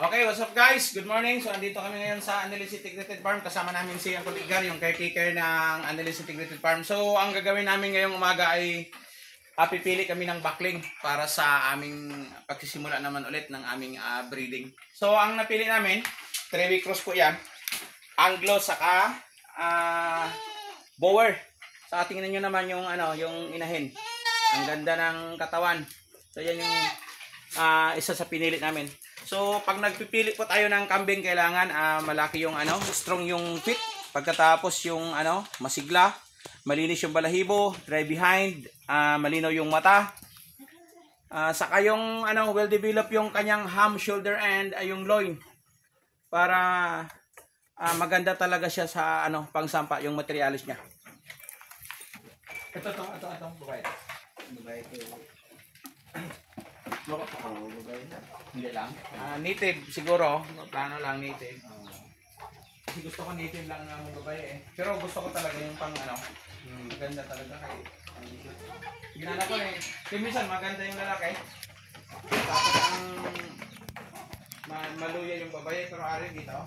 Okay, what's up guys? Good morning. So andito kami ngayon sa Angeles Integrated Farm. Kasama namin si Uncle Edgar, yung caretaker ng Angeles Integrated Farm. So ang gagawin namin ngayong umaga ay pipili kami ng buckling para sa aming pagsisimula naman ulit ng aming breeding. So ang napili namin, 3-week cross po yan. Anglo saka Boer. Saka tingnan nyo naman yung, yung inahin. Ang ganda ng katawan. So yan yung isa sa pinili namin. So, pag nagpipili po tayo ng kambing, kailangan malaki yung strong yung feet. Pagkatapos yung masigla, malinis yung balahibo, dry behind, malinaw yung mata. Saka yung well develop yung kanyang ham, shoulder and yung loin. Para maganda talaga siya sa pangsampa yung materialis niya. Ito babae. Babae ito. Hindi lang. Native siguro. Plano lang native. Kasi gusto ko native lang ng babae eh. Pero gusto ko talaga yung pang maganda talaga kay. Ginana ko eh. Minsan maganda yung lalaki. Tapos ang maluya yung babae. Pero ari dito.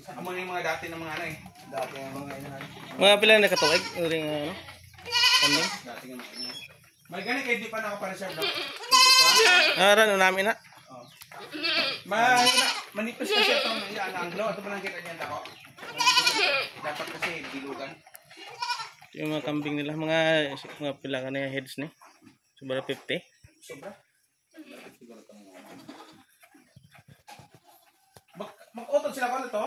Isa ka muna yung mga dati ng mga Dati ng mga inahan. Mga pila na katuig? Uring kambing? Dati ng mga inahan. May ganit kayo di pa nakapareserve no? Aran namin na. Oh. Manipis kasi itong Anglo. Ito pa lang kita niyan ako. Dapat kasi bilugan. Yung mga kambing nila, mga pila ka na heads ni. Sobra 50. Sobra. Siguro itong mag-utod sila ko ito.